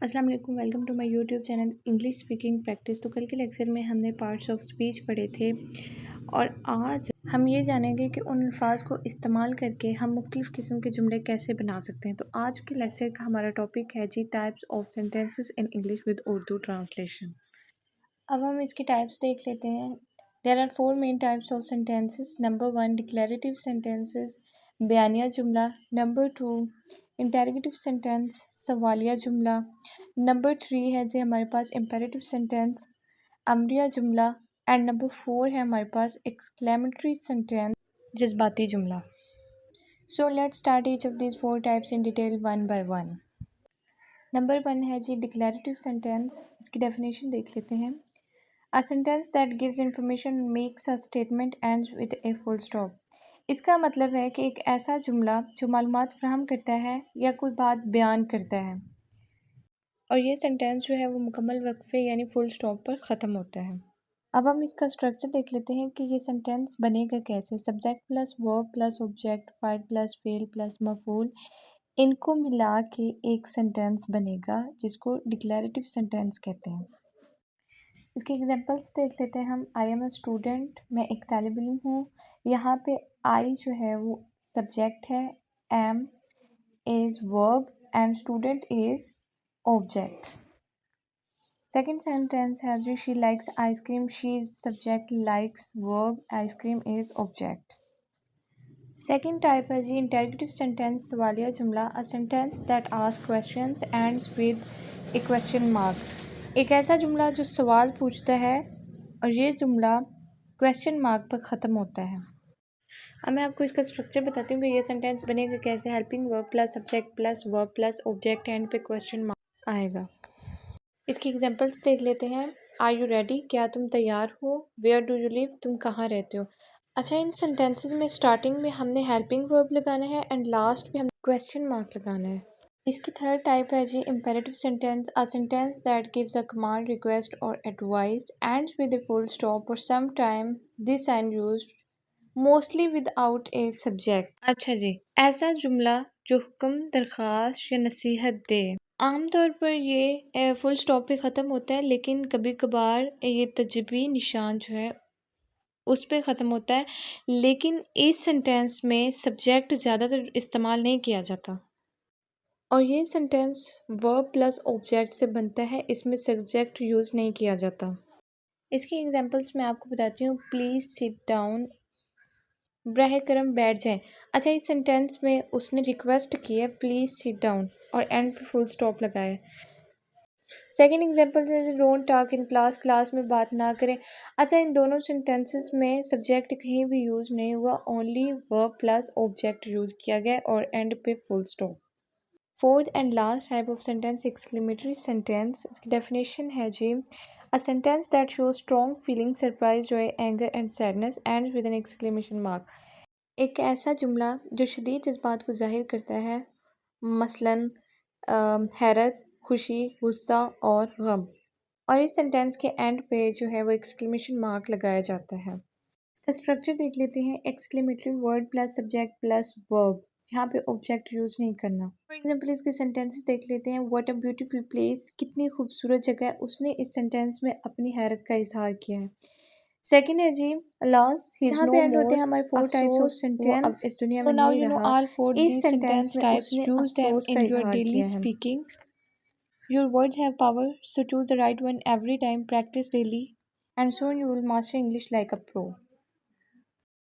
السلام علیکم، welcome to my YouTube channel English speaking practice. تو کل کے لیکچر میں ہم نے پارٹس آف اسپیچ پڑھے تھے اور آج ہم یہ جانیں گے کہ ان الفاظ کو استعمال کر کے ہم مختلف قسم کے جملے کیسے بنا سکتے ہیں۔ تو آج کے لیکچر کا ہمارا ٹاپک ہے types of sentences in English with Urdu translation. اب ہم اس کی ٹائپس دیکھ لیتے ہیں۔ There are 4 main types of sentences. Number 1 declarative sentences, بیانیہ جملہ۔ نمبر 2 انٹیروگیٹو سینٹینس، سوالیہ جملہ۔ نمبر 3 ہے ہمارے پاس امپیریٹو سینٹینس، امریہ جملہ۔ اینڈ نمبر 4 ہے ہمارے پاس ایکسکلیمیٹری سینٹینس، جذباتی جملہ۔ So let start each of these 4 types in detail one by one. Number 1 ہے ڈکلیریٹو سینٹینس۔ اس کی ڈیفینیشن دیکھ لیتے ہیں۔ A sentence that gives information makes a statement ends with a full stop۔ اس کا مطلب ہے کہ ایک ایسا جملہ جو معلومات فراہم کرتا ہے یا کوئی بات بیان کرتا ہے، اور یہ سینٹینس جو ہے وہ مکمل وقفے یعنی فل سٹاپ پر ختم ہوتا ہے۔ اب ہم اس کا اسٹرکچر دیکھ لیتے ہیں کہ یہ سینٹینس بنے گا کیسے۔ Subject plus verb plus object, فاعل پلس فعل پلس مفعول، ان کو ملا کے ایک سینٹینس بنے گا جس کو ڈکلیریٹو سینٹینس کہتے ہیں۔ اس کے ایگزامپلس دیکھ لیتے ہیں ہم۔ آئی ایم اے اسٹوڈنٹ، میں ایک طالب علم ہوں۔ یہاں پہ آئی جو ہے وہ سبجیکٹ ہے، am is verb and student is object. Second sentence ہے she likes ice cream, she is subject, likes verb, ice cream is object. Second type ہے انٹیروگیٹو سینٹینس، سوالیہ جملہ۔ A sentence that ask questions ends with a question mark. ایک ایسا جملہ جو سوال پوچھتا ہے اور یہ جملہ کوسچن مارک پر ختم ہوتا ہے۔ اب میں آپ کو اس کا اسٹرکچر بتاتی ہوں کہ یہ سینٹینس بنے گا کیسے۔ Helping verb plus subject plus verb plus object and پہ کوسچن مارک آئے گا۔ اس کی ایگزامپلس دیکھ لیتے ہیں۔ آر یو ریڈی، کیا تم تیار ہو؟ ویئر ڈو یو لیو، تم کہاں رہتے ہو؟ اچھا، ان سینٹینسز میں اسٹارٹنگ میں ہم نے ہیلپنگ ورب لگانا ہے اینڈ لاسٹ پہ ہم نے کوسچن مارک لگانا ہے۔ اس کی تھرڈ ٹائپ ہے imperative sentence, a sentence that gives a command, request or advice, ends with a full stop or sometime this end used mostly without a subject۔ اچھا ایسا جملہ جو حکم، درخواست یا نصیحت دے۔ عام طور پر یہ فل سٹاپ پہ ختم ہوتا ہے، لیکن کبھی کبھار یہ تجزیبی نشان جو ہے اس پہ ختم ہوتا ہے، لیکن اس سینٹینس میں سبجیکٹ زیادہ تر استعمال نہیں کیا جاتا، اور یہ سینٹینس ورب پلس آبجیکٹ سے بنتا ہے، اس میں سبجیکٹ یوز نہیں کیا جاتا۔ اس کی ایگزامپلس میں آپ کو بتاتی ہوں۔ پلیز سٹ ڈاؤن، براہ کرم بیٹھ جائیں۔ اچھا، اس سینٹینس میں اس نے ریکویسٹ کی ہے پلیز سٹ ڈاؤن اور اینڈ پہ فل سٹاپ لگایا۔ سیکنڈ ایگزامپل ہے don't talk in class, class میں بات نہ کریں۔ اچھا، ان دونوں سینٹینسز میں سبجیکٹ کہیں بھی یوز نہیں ہوا، only verb plus object use کیا گیا اور اینڈ پہ full stop. Fourth and last type of sentence exclamatory sentence. اس کی ڈیفینیشن ہے a sentence that shows strong feeling, surprise, joy, anger and sadness ends with an exclamation mark۔ ایک ایسا جملہ جو شدید جذبات کو ظاہر کرتا ہے، مثلاً حیرت، خوشی، غصہ اور غم، اور اس سینٹینس کے اینڈ پہ جو ہے وہ ایکسکلیمیشن مارک لگایا جاتا ہے۔ اس کا اسٹرکچر دیکھ لیتے ہیں۔ ایکسکلیمیٹری ورڈ پلس سبجیکٹ پلس ورب، یہاں پہ آبجیکٹ یوز نہیں کرنا۔ فار ایگزامپل اس کے سینٹینسز دیکھ لیتے ہیں۔ واٹ اے بیوٹیفل پلیس، کتنی خوبصورت جگہ، اس نے اس سینٹینس میں اپنی حیرت کا اظہار کیا ہے۔ سیکنڈ ہے الاس ہی از نو مور، ہوتے ہیں ہمارے 4 ٹائپس آف سینٹینس، اب اس دنیا میں نہیں رہا۔ اس سینٹینس میں اس نے افسوس کا اظہار کیا ہے۔ Your words have power, so choose the right one every time, practice daily, and soon you will master English like a pro۔